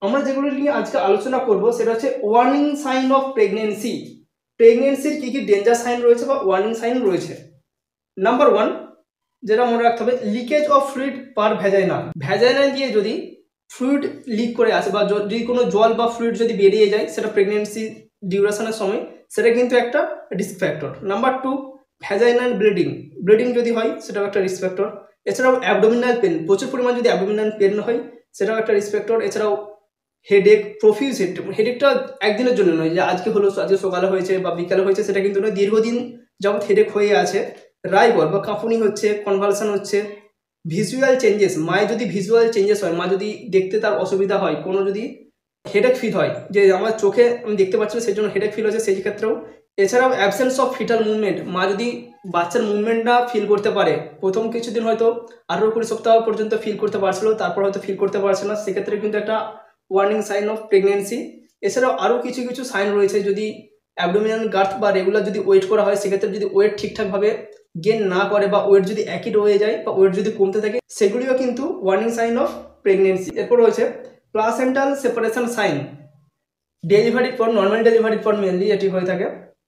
আমরা যেগুলো নিয়ে আজকে আলোচনা করব সেটা হচ্ছে ওয়ার্নিং সাইন অফ প্রেগনেন্সি। প্রেগনেন্সির কি কি ডেঞ্জার সাইন রয়েছে বা ওয়ার্নিং সাইন রয়েছে। নাম্বার 1 যেটা মনে রাখতে হবে, leakage of fluid per vagina. Vagina দিয়ে যদি ফ্লুইড লিক করে আসে বা যদি কোনো জল বা ফ্লুইড যদি বেরিয়ে যায় সেটা প্রেগনেন্সি ডিউরেশনের সময়, সেটা কিন্তু একটা risk factor. Number 2, vaginal bleeding. Bleeding যদি হয় সেটাও একটা রিস্ক ফ্যাক্টর। এছাড়াও অ্যাবডোমিনাল পেন, প্রচুর পরিমাণ যদি অ্যাবডোমিনাল পেন হয় সেটাও একটা রিস্ক ফ্যাক্টর। এছাড়াও হেডেক, প্রফিউজ হেডেকটা একদিনের জন্য নয়, যে আজকে হলো আজকে সকালে হয়েছে বা বিকালে হয়েছে সেটা কিন্তু নয়, দীর্ঘদিন যাবত হেডেক হয়ে আছে। রাইবর বা কাঁপুনি হচ্ছে, কনভালশন হচ্ছে। ভিজুয়াল চেঞ্জেস, মায়ের যদি ভিজুয়াল চেঞ্জেস হয়, মা যদি দেখতে তার অসুবিধা হয়, কোনো যদি হেডেক ফিল হয় যে আমার চোখে আমি দেখতে পাচ্ছি না সেই জন্য হেডেক ফিল হচ্ছে, সেই ক্ষেত্রেও। এছাড়াও অ্যাবসেন্স অফ ফিটাল মুভমেন্ট, মা যদি বাচ্চার মুভমেন্টটা ফিল করতে পারে, প্রথম কিছুদিন হয়তো 18-20 সপ্তাহ পর্যন্ত ফিল করতে পারছিল, তারপর হয়তো ফিল করতে পারছে না, সেক্ষেত্রে কিন্তু একটা ওয়ার্নিং সাইন অফ প্রেগনেন্সি। এছাড়াও আরও কিছু কিছু সাইন রয়েছে, যদি অ্যাবডোমিনাল গার্থ বা রেগুলার যদি ওয়েট করা হয়, সেক্ষেত্রে যদি ওয়েট ঠিকঠাকভাবে গেন না করে বা ওয়েট যদি একই রয়ে যায় বা ওয়েট যদি কমতে থাকে, সেগুলিও কিন্তু ওয়ার্নিং সাইন অফ প্রেগনেন্সি। এরপর রয়েছে প্লাসেন্টাল সেপারেশন সাইন। ডেলিভারির পর, নর্মাল ডেলিভারির পর মেনলি এটি হয়ে থাকে,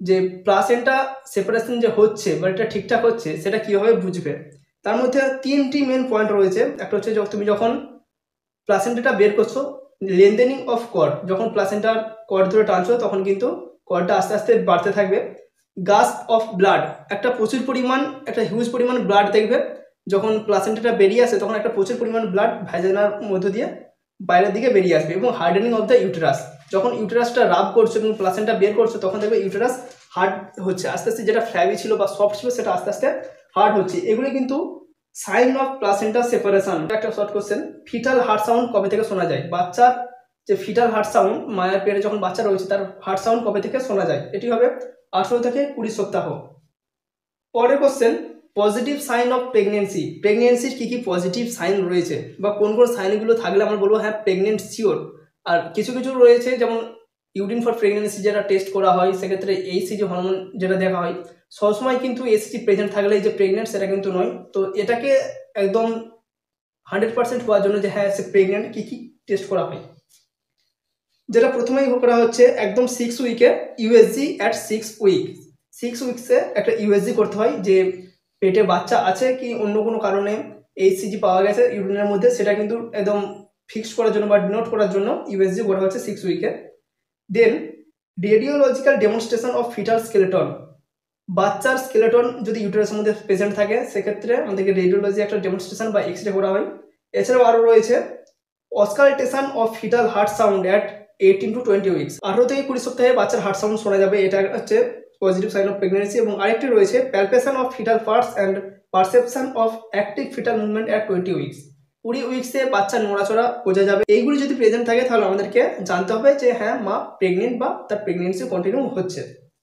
যে প্লাসেন্টা সেপারেশন যে হচ্ছে বা এটা ঠিকঠাক হচ্ছে সেটা কীভাবে বুঝবে। তার মধ্যে 3টি মেন পয়েন্ট রয়েছে। একটা হচ্ছে তুমি যখন প্লাসেন্টাটা বের করছো, লেন্থেনিং অফ কর্ড, যখন প্লাসেন্টার কর্ড ধরে টানছো তখন কিন্তু কর্ডটা আস্তে আস্তে বাড়তে থাকবে। গাস্প অফ ব্লাড, একটা প্রচুর পরিমাণ, একটা হিউজ পরিমাণ ব্লাড দেখবে যখন প্লাসেন্টাটা বেরিয়ে আসে, তখন একটা প্রচুর পরিমাণ ব্লাড ভ্যাজাইনার মধ্য দিয়ে বাইরের দিকে বেরিয়ে আসবে। এবং হার্ডেনিং অফ দ্য ইউটেরাস, যখন ইউটেরাসটা রাব করছো এবং প্লাসেন্টা বের করছো তখন দেখবে ইউটেরাস হার্ড হচ্ছে আস্তে আস্তে, যেটা ফ্ল্যাবি ছিল বা সফট ছিল সেটা আস্তে আস্তে হার্ড হচ্ছে। এগুলি কিন্তু সাইন অফ প্লাসেন্টা সেপারেশন। একটা short question, fetal heart sound কবে থেকে শোনা যায়? বাচ্চার যে ফিটাল হার্ট সাউন্ড, মায়ের পেটে যখন বাচ্চা রয়েছে তার হার্ট সাউন্ড কবে থেকে শোনা যায়? এটি হবে 18 থেকে 20 সপ্তাহ। পরের question, positive sign of pregnancy. প্রেগনেন্সির কি কি পজিটিভ সাইন রয়েছে বা কোন কোন সাইনগুলো থাকলে আমরা বলবো হ্যাঁ প্রেগনেন্ট শিওর। আর কিছু কিছু রয়েছে, যেমন ইউরিন ফর প্রেগনেন্সি যেটা টেস্ট করা হয়, সেক্ষেত্রে এইচসিজি হরমোন যেটা দেখা হয়, সবসময় কিন্তু এইচসিজি প্রেজেন্ট থাকলে যে প্রেগনেন্ট সেটা কিন্তু নয়। তো এটাকে একদম 100% হওয়ার জন্য যে হ্যাঁ সে প্রেগনেন্ট, কী কী টেস্ট করা হয়, যেটা প্রথমেই করা হচ্ছে একদম 6 উইকে ইউএসজি অ্যাট 6 উইক। 6 উইকসে একটা ইউএসজি করতে হয়, যে পেটে বাচ্চা আছে কি অন্য কোনো কারণে এইচসিজি পাওয়া গেছে ইউরিনের মধ্যে, সেটা কিন্তু একদম ফিক্সড করার জন্য বা ডিনোট করার জন্য ইউএসজি করা হচ্ছে 6 উইকে। Then radiological demonstration of fetal skeleton. বাচ্চার স্কেলেটন যদি ইউটেরাসের মধ্যে প্রেজেন্ট থাকে সেক্ষেত্রে আমাদেরকে রেডিওলজি একটা ডেমনস্ট্রেশন বা এক্স রে করা হয়। এছাড়াও আরও রয়েছে auscultation of fetal heart sound at 18 to 20 weeks. 18 থেকে 20 সপ্তাহে বাচ্চার হার্ট সাউন্ড শোনা যাবে, এটা হচ্ছে পজিটিভ সাইন অফ প্রেগনেন্সি। এবং আরেকটি রয়েছে palpation of fetal parts and perception of active fetal movement at 20 weeks. 20 উইকসে বাচ্চার নড়াচড়া বোঝা যাবে। এইগুলি যদি প্রেজেন্ট থাকে তাহলে আমাদেরকে জানতে হবে যে হ্যাঁ মা প্রেগনেন্ট বা তার প্রেগনেন্সি কন্টিনিউ হচ্ছে।